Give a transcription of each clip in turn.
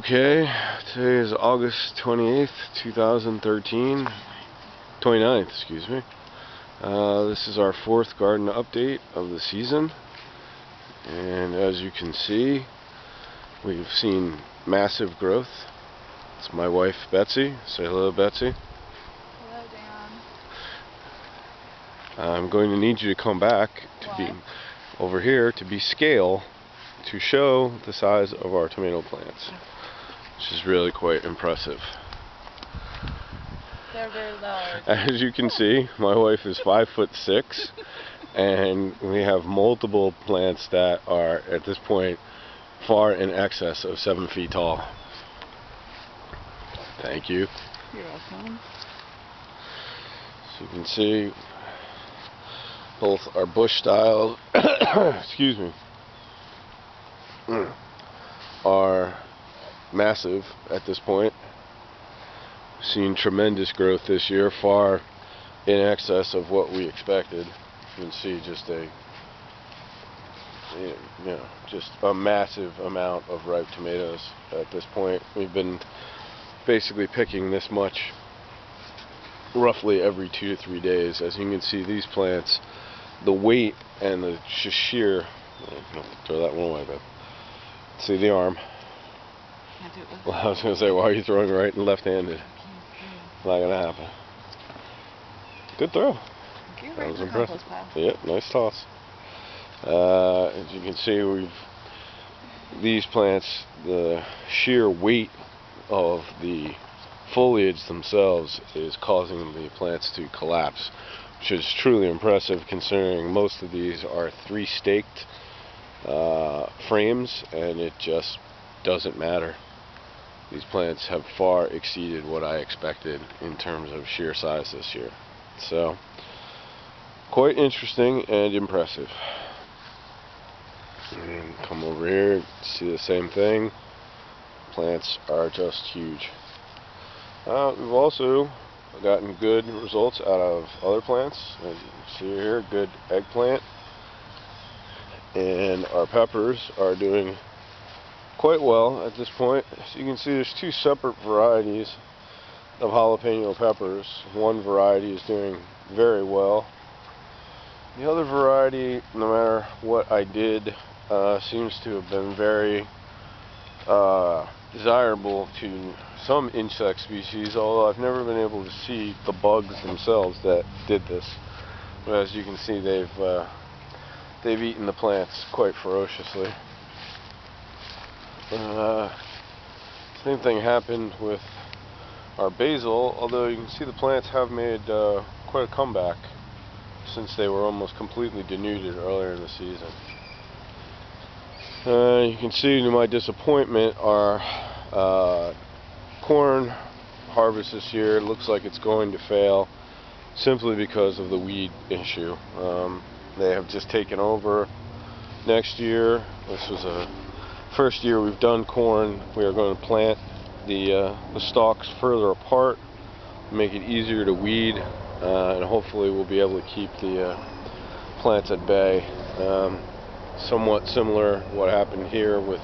Okay, today is August 28th, 2013, 29th, excuse me. This is our fourth garden update of the season, and as you can see, we've seen massive growth. It's my wife, Betsy. Say hello, Betsy. Hello, Dan. I'm going to need you to come back to be over here to be scale to show the size of our tomato plants, which is really quite impressive. They're very large. As you can see, my wife is 5'6", and we have multiple plants that are at this point far in excess of 7 feet tall. Thank you. You're welcome. So you can see both our bush styles excuse me, are massive at this point. We've seen tremendous growth this year, far in excess of what we expected. You can see just just a massive amount of ripe tomatoes at this point. We've been basically picking this much roughly every 2 to 3 days. As you can see, these plants, the weight and the sheer, throw that one away, babe. See the arm. Can't do it with Well, I was going to say, why are you throwing right and left-handed? Not going to happen. Good throw. That was impressive. Yep, nice toss. As you can see, these plants, the sheer weight of the foliage themselves is causing the plants to collapse, which is truly impressive considering most of these are 3 staked frames, and it just doesn't matter. These plants have far exceeded what I expected in terms of sheer size this year. So, quite interesting and impressive. And come over here, see the same thing. Plants are just huge. We've also gotten good results out of other plants. As you can see here, good eggplant. And our peppers are doing quite well at this point. So you can see there's 2 separate varieties of jalapeno peppers. One variety is doing very well. The other variety, no matter what I did, seems to have been very desirable to some insect species, although I've never been able to see the bugs themselves that did this. But as you can see, they've eaten the plants quite ferociously. Same thing happened with our basil, although you can see the plants have made quite a comeback since they were almost completely denuded earlier in the season. You can see, to my disappointment, our corn harvest this year looks like it's going to fail simply because of the weed issue. They have just taken over next year. This was the first year we've done corn. We are going to plant the stalks further apart, make it easier to weed, and hopefully we'll be able to keep the plants at bay. Somewhat similar what happened here with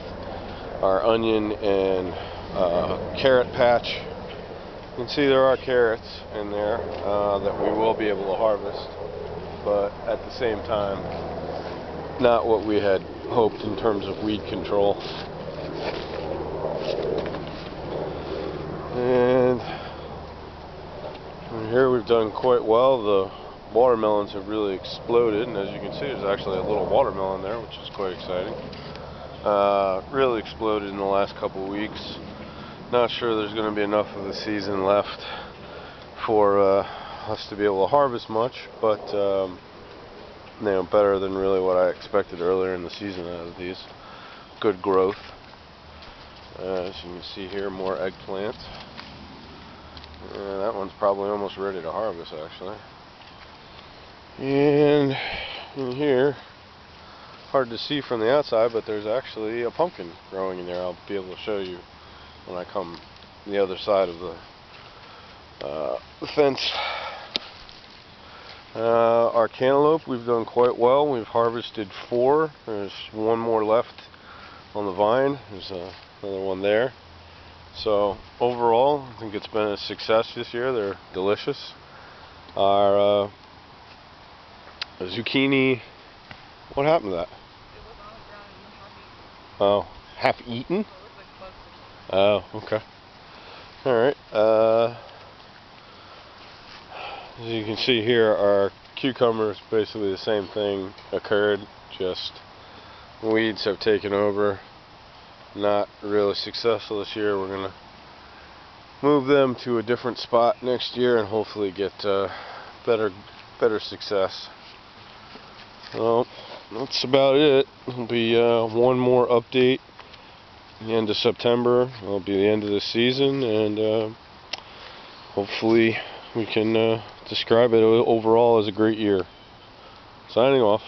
our onion and carrot patch. You can see there are carrots in there that we will be able to harvest, but at the same time, not what we had hoped in terms of weed control. And here we've done quite well. The watermelons have really exploded, and as you can see, there's actually a little watermelon there, which is quite exciting. Really exploded in the last couple of weeks. Not sure there's going to be enough of the season left for us to be able to harvest much, but better than really what I expected earlier in the season out of these. Good growth. As you can see here, more eggplant. That one's probably almost ready to harvest, actually. And in here, hard to see from the outside, but there's actually a pumpkin growing in there. I'll be able to show you when I come the other side of the fence. Our cantaloupe, we've done quite well. We've harvested 4. There's 1 more left on the vine. There's another one there. So overall, I think it's been a success this year. They're delicious. Our zucchini, what happened to that? It was on the ground and you Oh, half eaten? so it looked like bugs or something. Oh, okay. Alright, as you can see here, our cucumbers, basically the same thing occurred, just weeds have taken over. Not really successful this year. We're going to move them to a different spot next year and hopefully get better success. Well, that's about it. There'll be one more update the end of September. It'll be the end of the season, and hopefully we can describe it overall as a great year. Signing off.